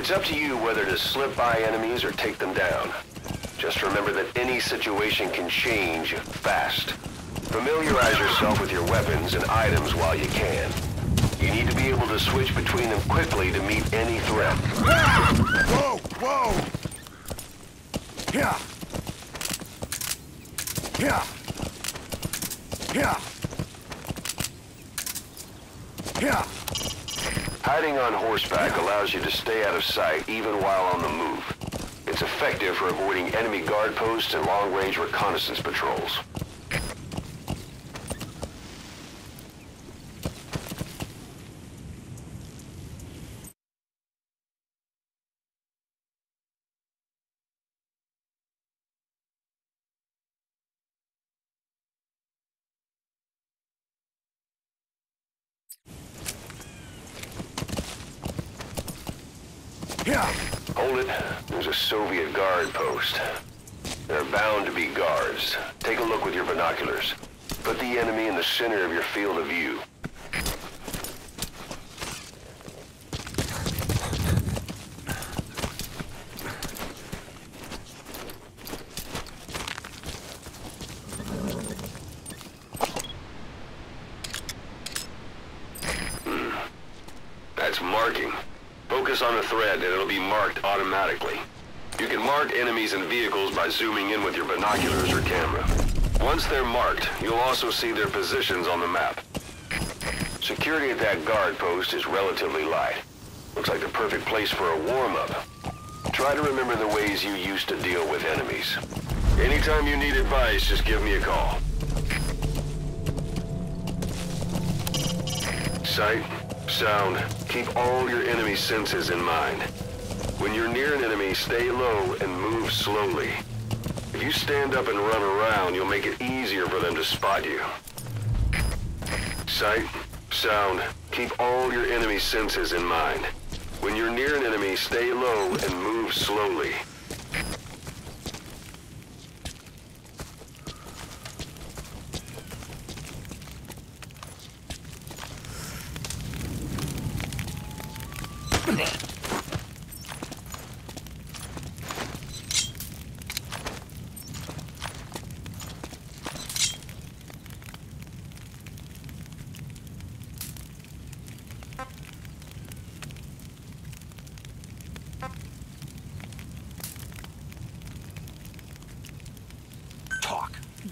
It's up to you whether to slip by enemies or take them down. Just remember that any situation can change fast. Familiarize yourself with your weapons and items while you can. You need to be able to switch between them quickly to meet any threat. Whoa! Whoa! Yeah! Yeah! Yeah! Yeah! Hiding on horseback allows you to stay out of sight even while on the move. It's effective for avoiding enemy guard posts and long-range reconnaissance patrols. Yeah! Hold it. There's a Soviet guard post. There are bound to be guards. Take a look with your binoculars. Put the enemy in the center of your field of view. That's marking. Focus on a thread and it'll be marked automatically. You can mark enemies and vehicles by zooming in with your binoculars or camera. Once they're marked, you'll also see their positions on the map. Security at that guard post is relatively light. Looks like the perfect place for a warm-up. Try to remember the ways you used to deal with enemies. Anytime you need advice, just give me a call. Sight, sound, keep all your enemy senses in mind. When you're near an enemy, stay low and move slowly. If you stand up and run around, you'll make it easier for them to spot you. Sight, sound, keep all your enemy senses in mind. When you're near an enemy, stay low and move slowly.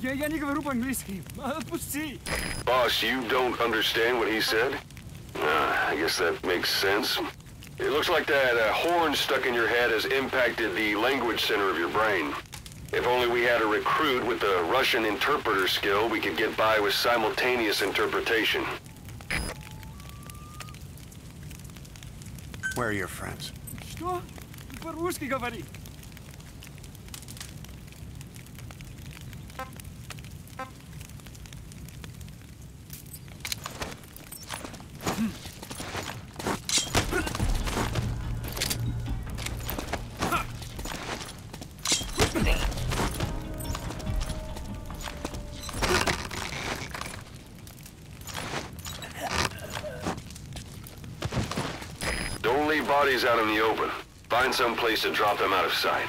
Я не говорю по-английски. Отпусти. Boss, you don't understand what he said? I guess that makes sense. It looks like that horn stuck in your head has impacted the language center of your brain. If only we had a recruit with the Russian interpreter skill, we could get by with simultaneous interpretation. Where are your friends? Что? По-русски говори. Don't leave bodies out in the open. Find some place to drop them out of sight.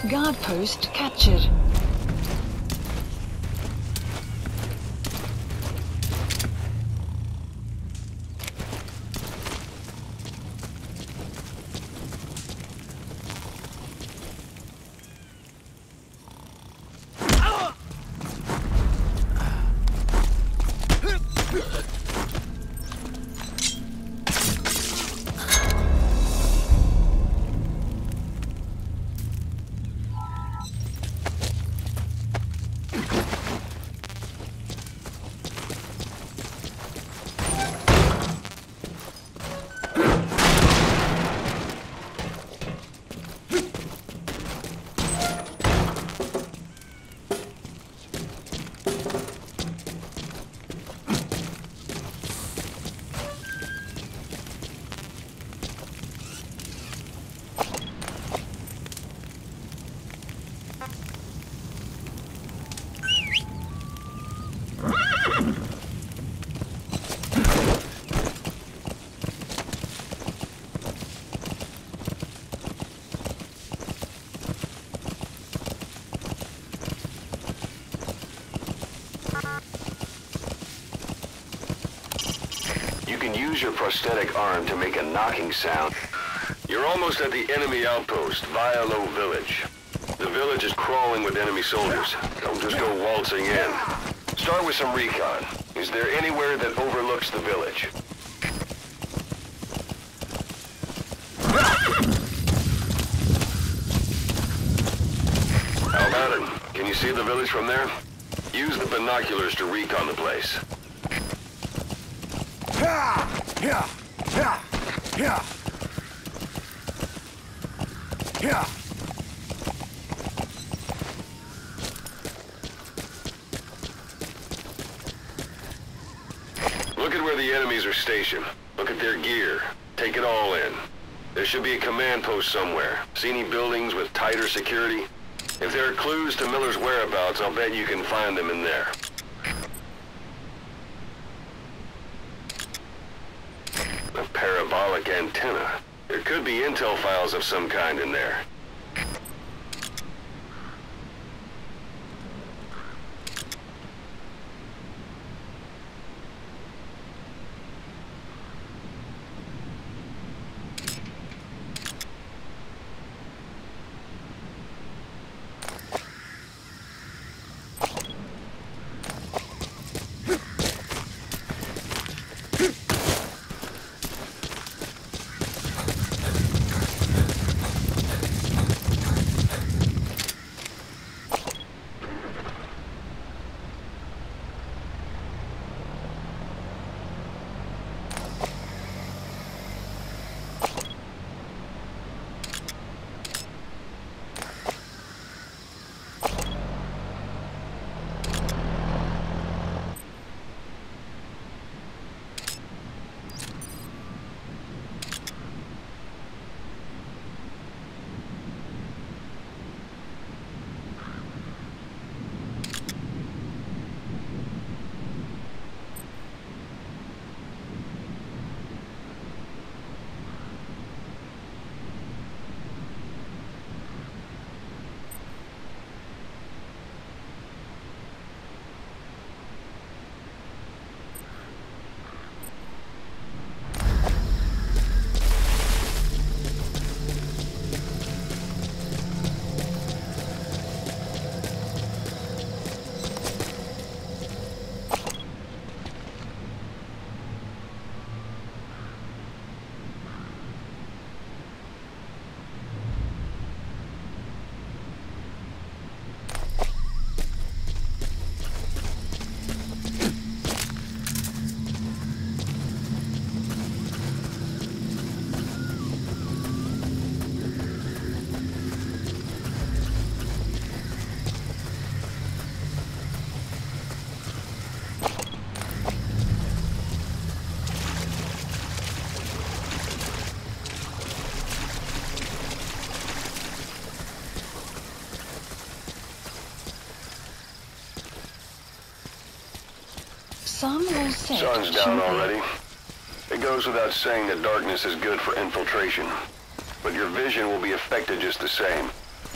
Guard post captured. use your prosthetic arm to make a knocking sound. You're almost at the enemy outpost, Wailo village. The village is crawling with enemy soldiers. Don't just go waltzing in. Start with some recon. Is there anywhere that overlooks the village? How about it? Can you see the village from there? Use the binoculars to recon the place. Look at where the enemies are stationed. Look at their gear. Take it all in. There should be a command post somewhere. See any buildings with tighter security? If there are clues to Miller's whereabouts, I'll bet you can find them in there. A parabolic antenna. There could be intel files of some kind in there. Sun's down already. It goes without saying that darkness is good for infiltration. But your vision will be affected just the same.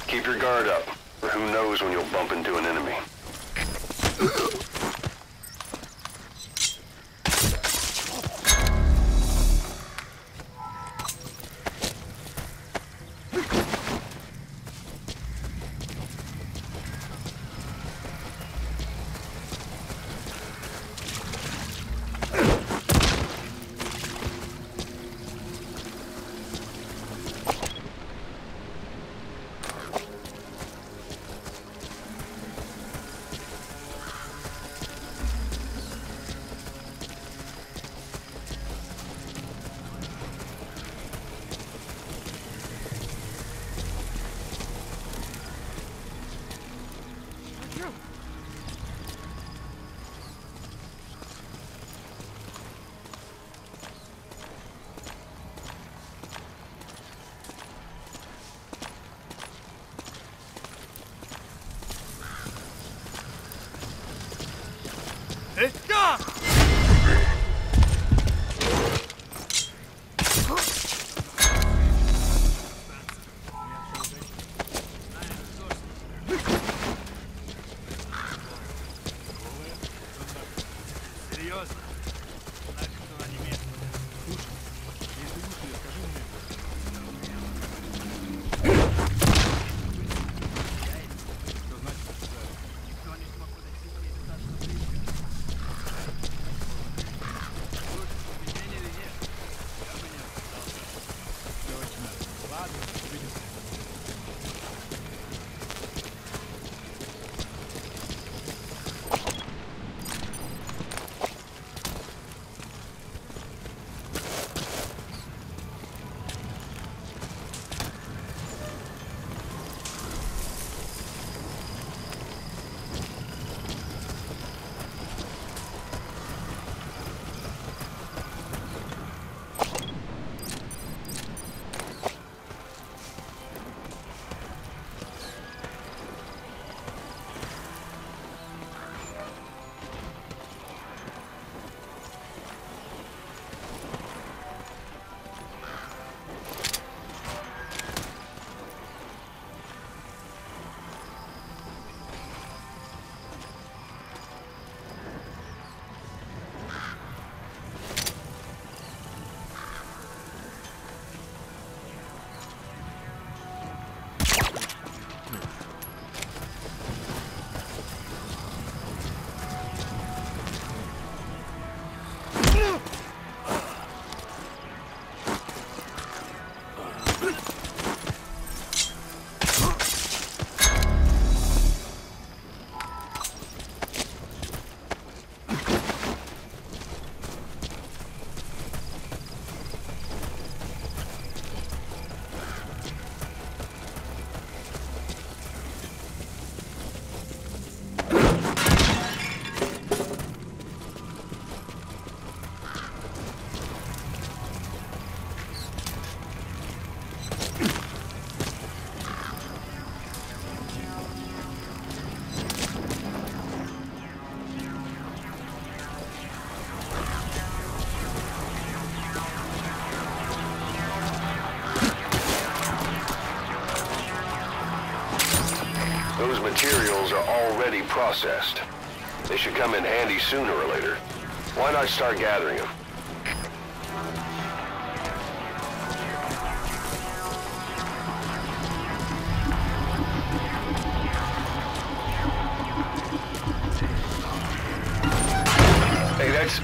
Keep your guard up, or who knows when you'll bump into an enemy. materials are already processed. They should come in handy sooner or later. Why not start gathering them? Hey, that's...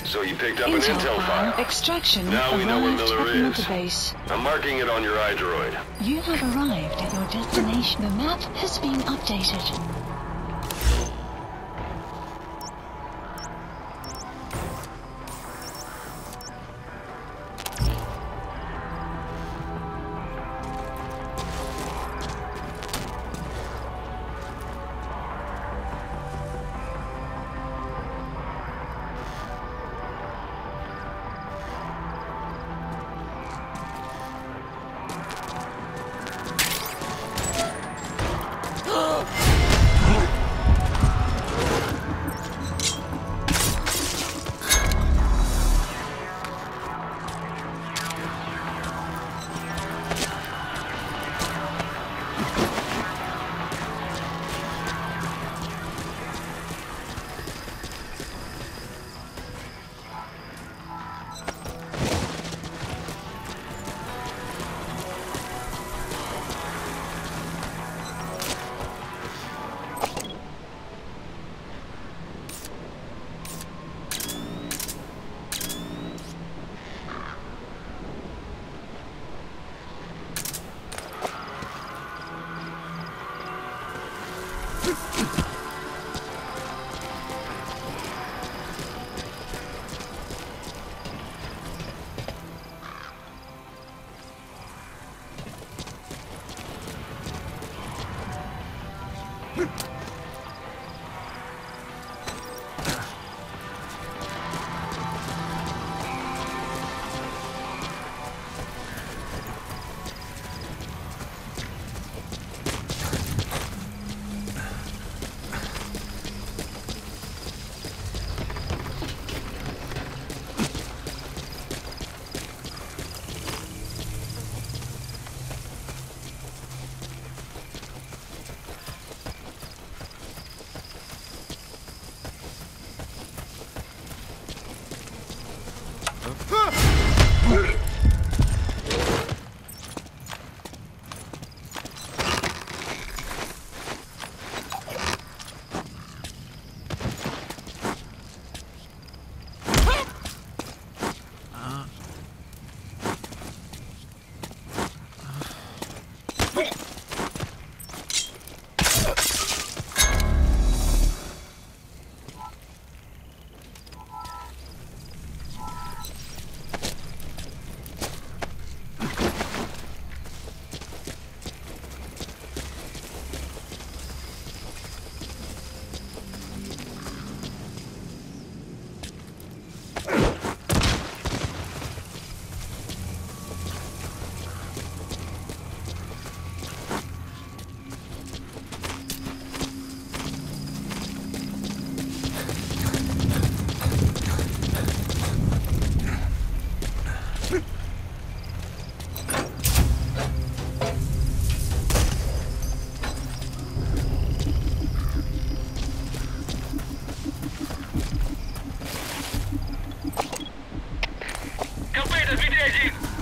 So you picked up an intel file. Extraction Now we know where Miller is. Base. I'm marking it on your iDroid. You have arrived at your destination. The map has been updated.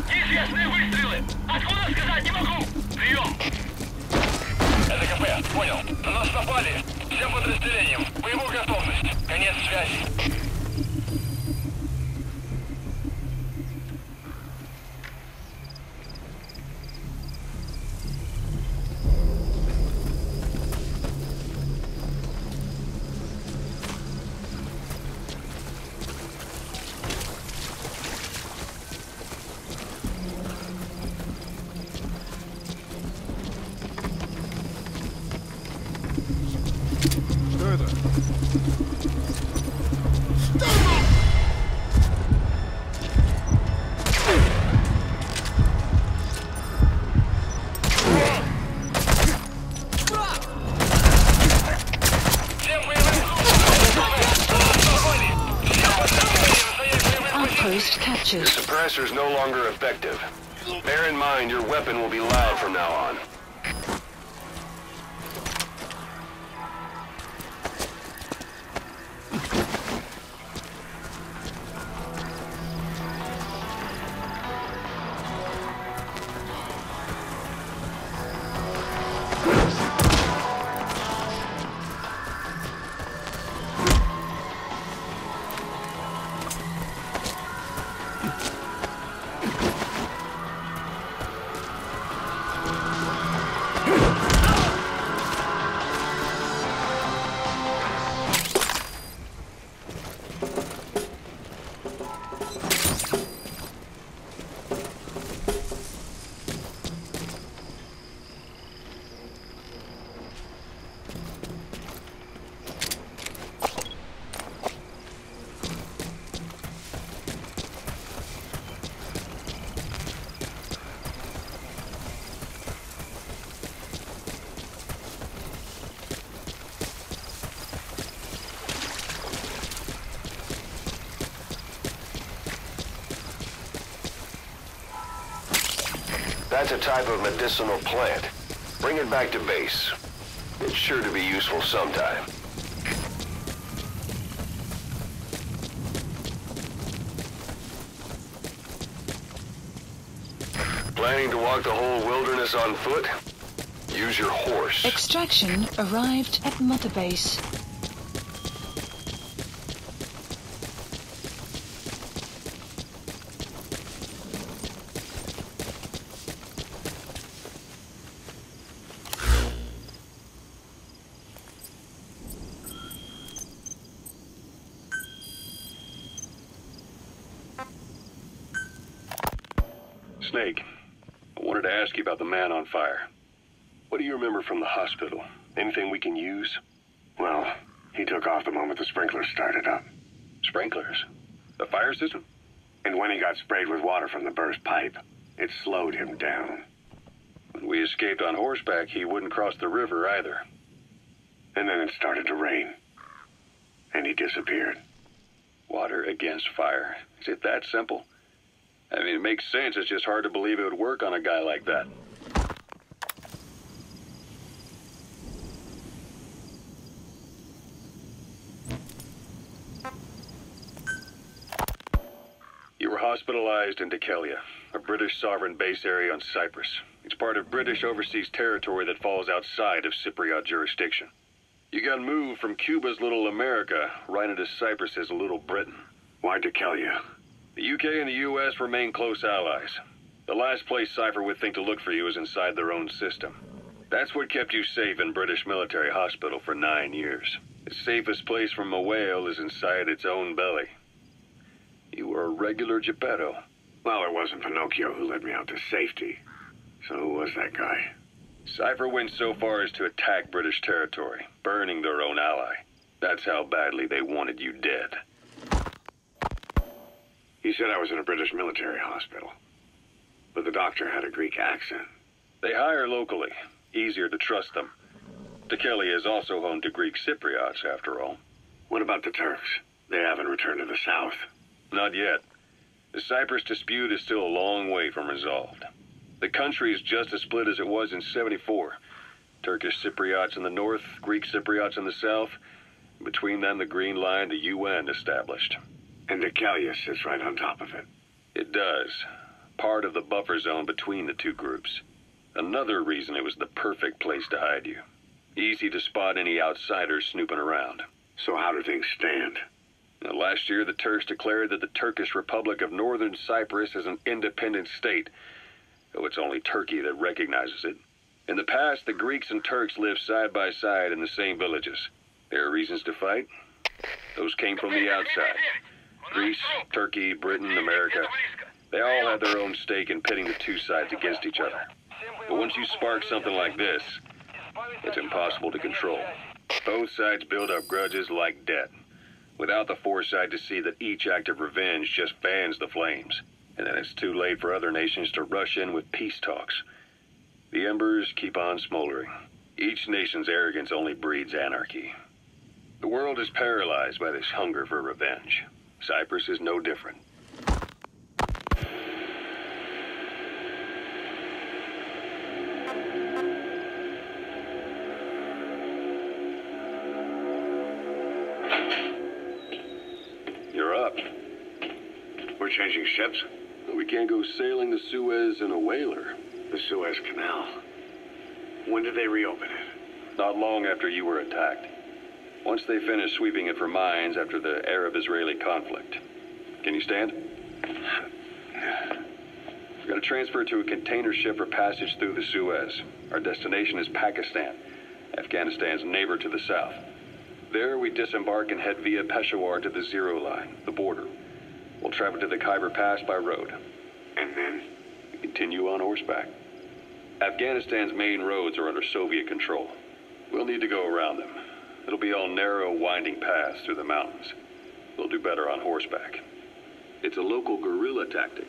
Неизвестные выстрелы! Откуда сказать не могу! Прием! Это КП, понял. На нас напали. Всем подразделениям. Боевую готовность. Конец связи. blaster's no longer effective. Bear in mind your weapon will be loud from now on. That's a type of medicinal plant. Bring it back to base. It's sure to be useful sometime. Planning to walk the whole wilderness on foot? Use your horse. Extraction arrived at Mother Base. Snake, I wanted to ask you about the man on fire. What do you remember from the hospital? Anything we can use? Well, he took off the moment the sprinklers started up. Sprinklers? The fire system? And when he got sprayed with water from the burst pipe, it slowed him down. When we escaped on horseback, he wouldn't cross the river either. And then it started to rain. And he disappeared. Water against fire. Is it that simple? I mean, it makes sense. It's just hard to believe it would work on a guy like that. You were hospitalized in Dekelia, a British sovereign base area on Cyprus. It's part of British overseas territory that falls outside of Cypriot jurisdiction. You got moved from Cuba's Little America right into Cyprus's Little Britain. Why Dekelia? The UK and the US remain close allies. The last place Cipher would think to look for you is inside their own system. That's what kept you safe in British military hospital for 9 years. The safest place from a whale is inside its own belly. You were a regular Geppetto. Well, it wasn't Pinocchio who led me out to safety. So who was that guy? Cipher went so far as to attack British territory, burning their own ally. That's how badly they wanted you dead. He said I was in a British military hospital. But the doctor had a Greek accent. They hire locally. Easier to trust them. Dekelia is also home to Greek Cypriots, after all. What about the Turks? They haven't returned to the south. Not yet. The Cyprus dispute is still a long way from resolved. The country is just as split as it was in '74. Turkish Cypriots in the north, Greek Cypriots in the south. Between them, the Green Line, the UN established. And Dekelia sits right on top of it. It does. Part of the buffer zone between the two groups. Another reason it was the perfect place to hide you. Easy to spot any outsiders snooping around. So how do things stand? Now, last year, the Turks declared that the Turkish Republic of Northern Cyprus is an independent state, though it's only Turkey that recognizes it. In the past, the Greeks and Turks lived side by side in the same villages. There are reasons to fight. Those came from the outside. Greece, Turkey, Britain, America, they all had their own stake in pitting the two sides against each other. But once you spark something like this, it's impossible to control. Both sides build up grudges like debt, without the foresight to see that each act of revenge just fans the flames. And then it's too late for other nations to rush in with peace talks. The embers keep on smoldering. Each nation's arrogance only breeds anarchy. The world is paralyzed by this hunger for revenge. Cyprus is no different. changing ships? We can't go sailing the Suez in a whaler. The Suez Canal. When did they reopen it? Not long after you were attacked. Once they finished sweeping it for mines after the Arab-Israeli conflict. Can you stand? We're going to transfer to a container ship for passage through the Suez. Our destination is Pakistan, Afghanistan's neighbor to the south. There, we disembark and head via Peshawar to the Zero Line, the border. We'll travel to the Khyber Pass by road. And then? We continue on horseback. Afghanistan's main roads are under Soviet control. We'll need to go around them. It'll be all narrow, winding paths through the mountains. We'll do better on horseback. It's a local guerrilla tactic.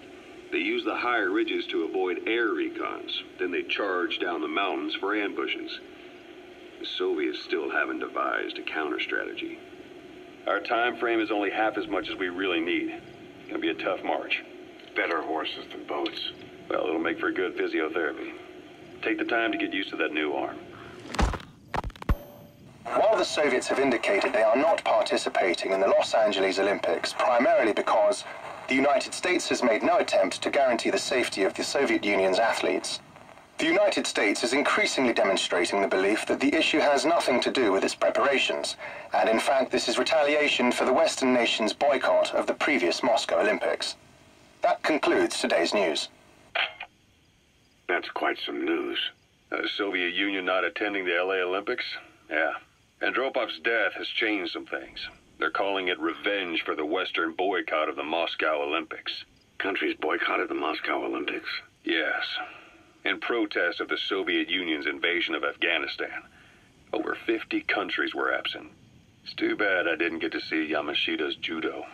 They use the higher ridges to avoid air recons. Then they charge down the mountains for ambushes. The Soviets still haven't devised a counter-strategy. Our time frame is only half as much as we really need. It's gonna be a tough march. Better horses than boats. Well, it'll make for good physiotherapy. Take the time to get used to that new arm. While the Soviets have indicated they are not participating in the Los Angeles Olympics, primarily because the United States has made no attempt to guarantee the safety of the Soviet Union's athletes, the United States is increasingly demonstrating the belief that the issue has nothing to do with its preparations, and in fact this is retaliation for the Western nations' boycott of the previous Moscow Olympics. That concludes today's news. That's quite some news. The Soviet Union not attending the LA Olympics? Yeah. Andropov's death has changed some things. They're calling it revenge for the Western boycott of the Moscow Olympics. Countries boycotted the Moscow Olympics? Yes. In protest of the Soviet Union's invasion of Afghanistan. Over 50 countries were absent. It's too bad I didn't get to see Yamashita's judo.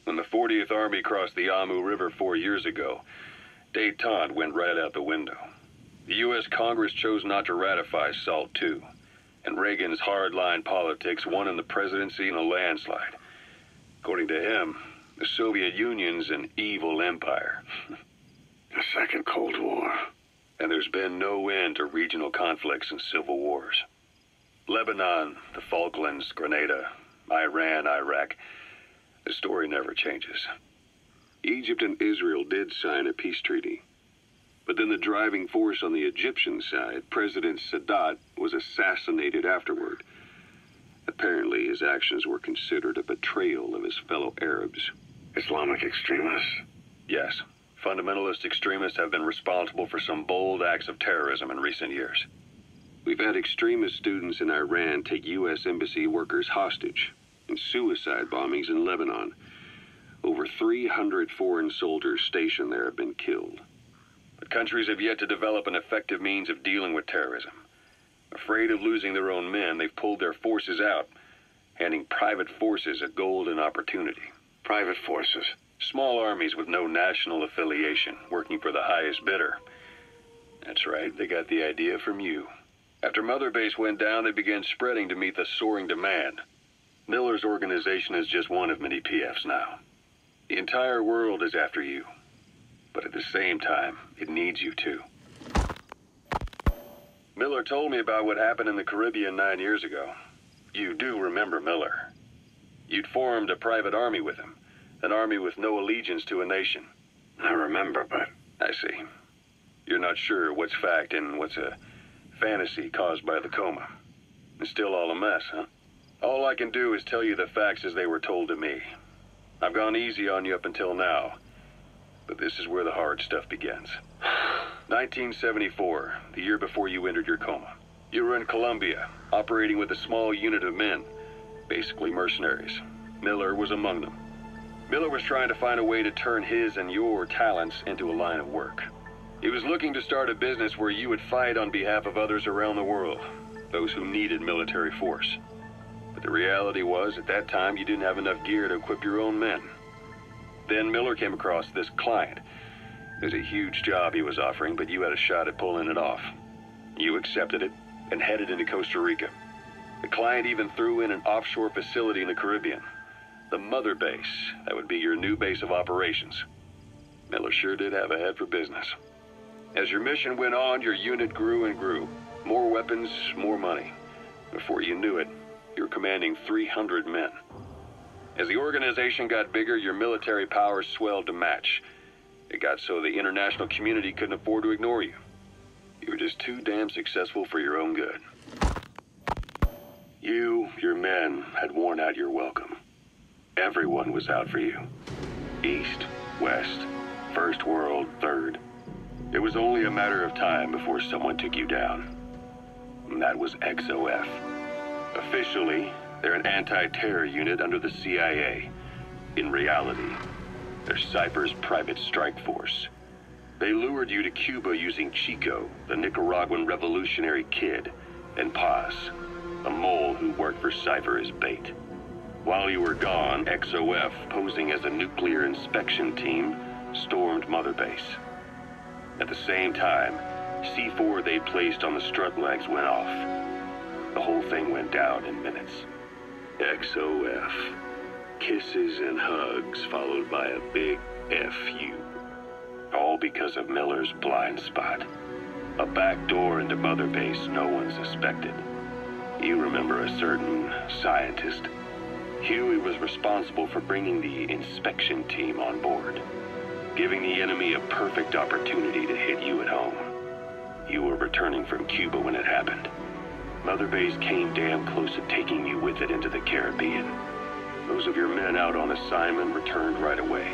When the 40th Army crossed the Amu River 4 years ago, détente went right out the window. The U.S. Congress chose not to ratify SALT II, and Reagan's hardline politics won him the presidency in a landslide. According to him, the Soviet Union's an evil empire. A second Cold War. And there's been no end to regional conflicts and civil wars. Lebanon, the Falklands, Grenada, Iran, Iraq. The story never changes. Egypt and Israel did sign a peace treaty. But then the driving force on the Egyptian side, President Sadat, was assassinated afterward. Apparently his actions were considered a betrayal of his fellow Arabs. Islamic extremists? Yes. Fundamentalist extremists have been responsible for some bold acts of terrorism in recent years. We've had extremist students in Iran take U.S. embassy workers hostage, and suicide bombings in Lebanon. Over 300 foreign soldiers stationed there have been killed. But countries have yet to develop an effective means of dealing with terrorism. Afraid of losing their own men, they've pulled their forces out, handing private forces a golden opportunity. Private forces? Small armies with no national affiliation, working for the highest bidder. That's right, they got the idea from you. After Mother Base went down, they began spreading to meet the soaring demand. Miller's organization is just one of many PFs now. The entire world is after you. But at the same time, it needs you too. Miller told me about what happened in the Caribbean 9 years ago. You do remember Miller. You'd formed a private army with him. An army with no allegiance to a nation. I remember, but... I see. You're not sure what's fact and what's a fantasy caused by the coma. It's still all a mess, huh? All I can do is tell you the facts as they were told to me. I've gone easy on you up until now, but this is where the hard stuff begins. 1974, the year before you entered your coma. You were in Colombia, operating with a small unit of men, basically mercenaries. Miller was among them. Miller was trying to find a way to turn his and your talents into a line of work. He was looking to start a business where you would fight on behalf of others around the world, those who needed military force. But the reality was, at that time, you didn't have enough gear to equip your own men. Then Miller came across this client. It was a huge job he was offering, but you had a shot at pulling it off. You accepted it and headed into Costa Rica. The client even threw in an offshore facility in the Caribbean. The Mother Base, that would be your new base of operations. Miller sure did have a head for business. As your mission went on, your unit grew and grew. More weapons, more money. Before you knew it, you were commanding 300 men. As the organization got bigger, your military powers swelled to match. It got so the international community couldn't afford to ignore you. You were just too damn successful for your own good. You, your men, had worn out your welcome. Everyone was out for you. East, West, First World, Third. It was only a matter of time before someone took you down. And that was XOF. Officially, they're an anti-terror unit under the CIA. In reality, they're Cipher's private strike force. They lured you to Cuba using Chico, the Nicaraguan revolutionary kid, and Paz, a mole who worked for Cipher as bait. While you were gone, XOF, posing as a nuclear inspection team, stormed Mother Base. At the same time, C4 they placed on the strut legs went off. The whole thing went down in minutes. XOF. Kisses and hugs followed by a big FU. All because of Miller's blind spot. A back door into Mother Base no one suspected. You remember a certain scientist. Huey was responsible for bringing the inspection team on board, giving the enemy a perfect opportunity to hit you at home. You were returning from Cuba when it happened. Mother Base came damn close to taking you with it into the Caribbean. Those of your men out on assignment returned right away.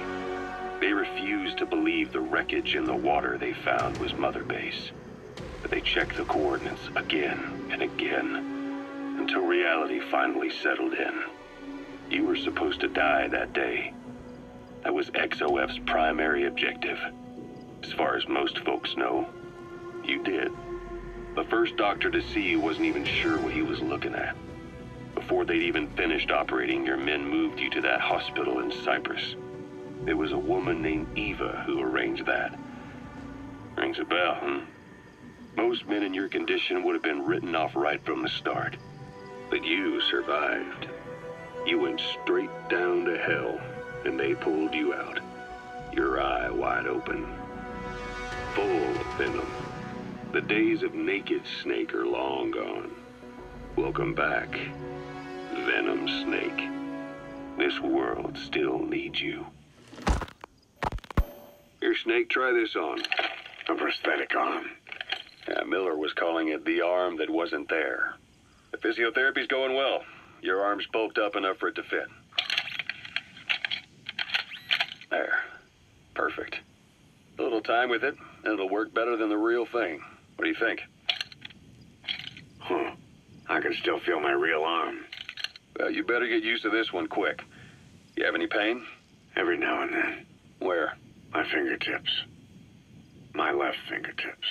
They refused to believe the wreckage in the water they found was Mother Base. But they checked the coordinates again and again, until reality finally settled in. You were supposed to die that day. That was XOF's primary objective. As far as most folks know, you did. The first doctor to see you wasn't even sure what he was looking at. Before they'd even finished operating, your men moved you to that hospital in Cyprus. It was a woman named Eva who arranged that. Rings a bell, huh? Most men in your condition would have been written off right from the start. But you survived. You went straight down to hell, and they pulled you out. Your eye wide open. Full of venom. The days of naked Snake are long gone. Welcome back, Venom Snake. This world still needs you. Here, Snake, try this on. A prosthetic arm. Yeah, Miller was calling it the arm that wasn't there. The physiotherapy's going well. Your arm's bulked up enough for it to fit. There. Perfect. A little time with it, and it'll work better than the real thing. What do you think? Huh. I can still feel my real arm. Well, you better get used to this one quick. You have any pain? Every now and then. Where? My fingertips. My left fingertips.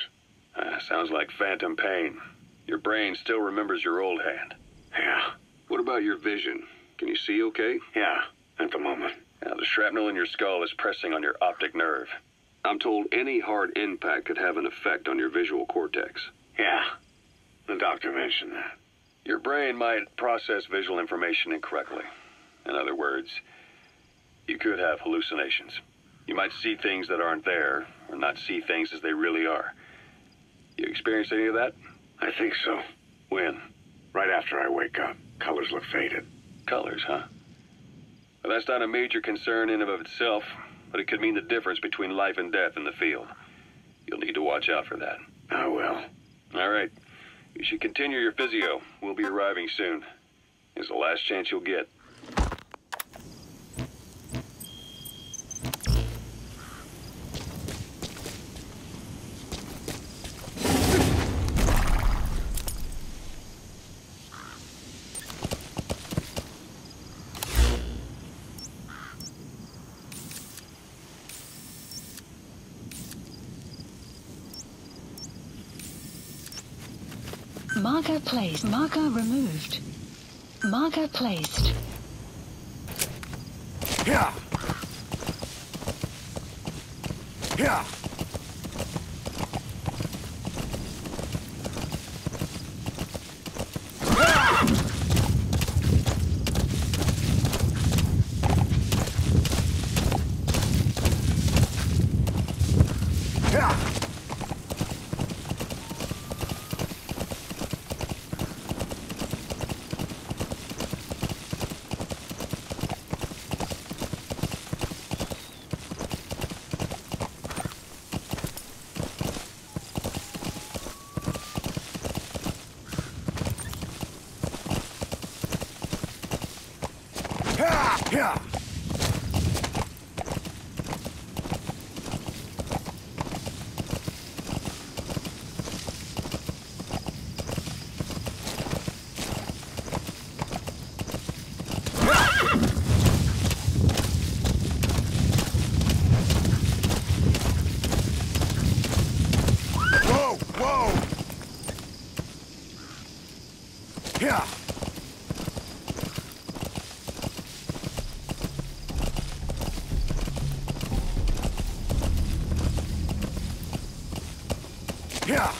Sounds like phantom pain. Your brain still remembers your old hand. Yeah. What about your vision? Can you see okay? Yeah, at the moment. Now, the shrapnel in your skull is pressing on your optic nerve. I'm told any hard impact could have an effect on your visual cortex. Yeah, the doctor mentioned that. Your brain might process visual information incorrectly. In other words, you could have hallucinations. You might see things that aren't there, or not see things as they really are. You experienced any of that? I think so. When? Right after I wake up. Colors look faded. Colors, huh? Well, that's not a major concern in and of itself, but it could mean the difference between life and death in the field. You'll need to watch out for that. I will. All right. You should continue your physio. We'll be arriving soon. It's the last chance you'll get. Marker placed. Marker removed. Marker placed. Yeah. Yeah. Yeah. Yeah.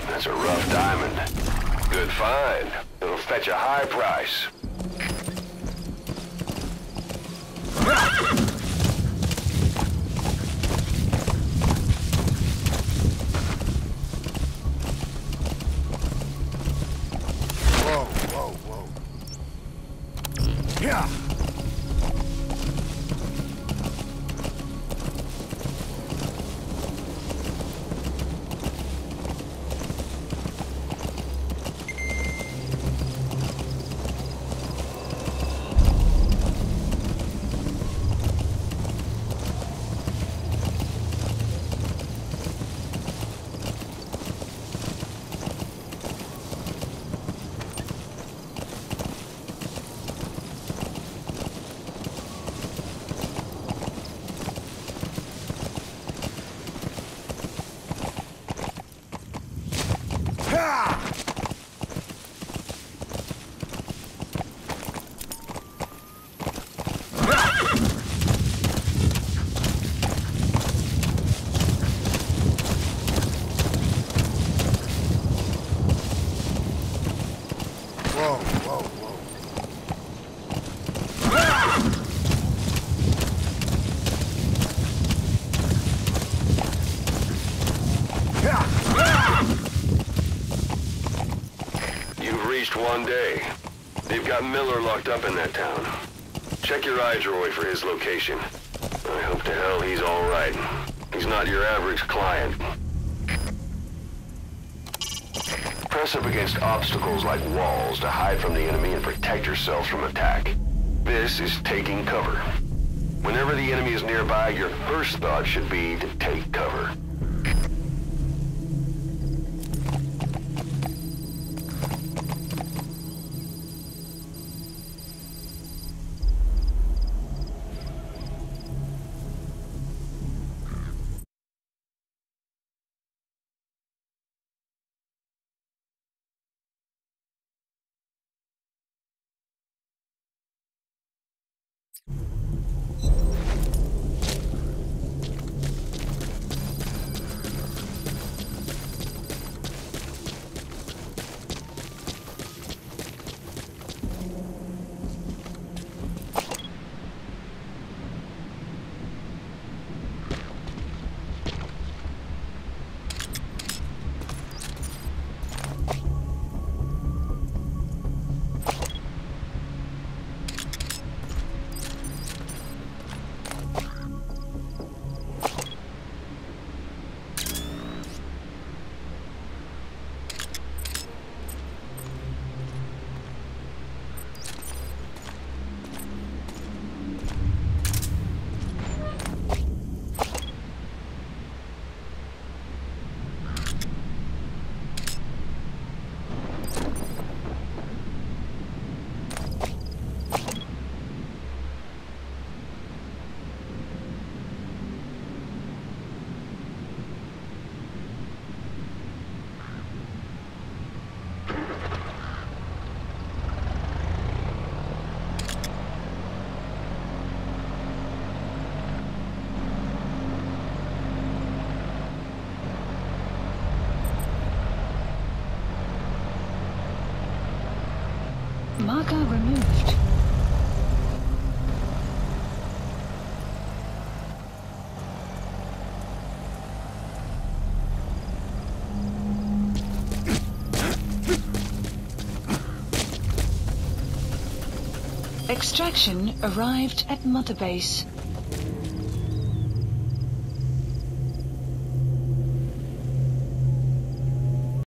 That's a rough diamond. Good find. It'll fetch a high price. Whoa, whoa, whoa. Yeah. Whoa, whoa, whoa. You've reached one day. They've got Miller locked up in that town. Check your iDroid for his location. I hope to hell he's all right. He's not your average client. Press up against obstacles like walls to hide from the enemy and protect yourselves from attack. This is taking cover. Whenever the enemy is nearby, your first thought should be to take cover. Marker removed. Extraction arrived at Mother Base.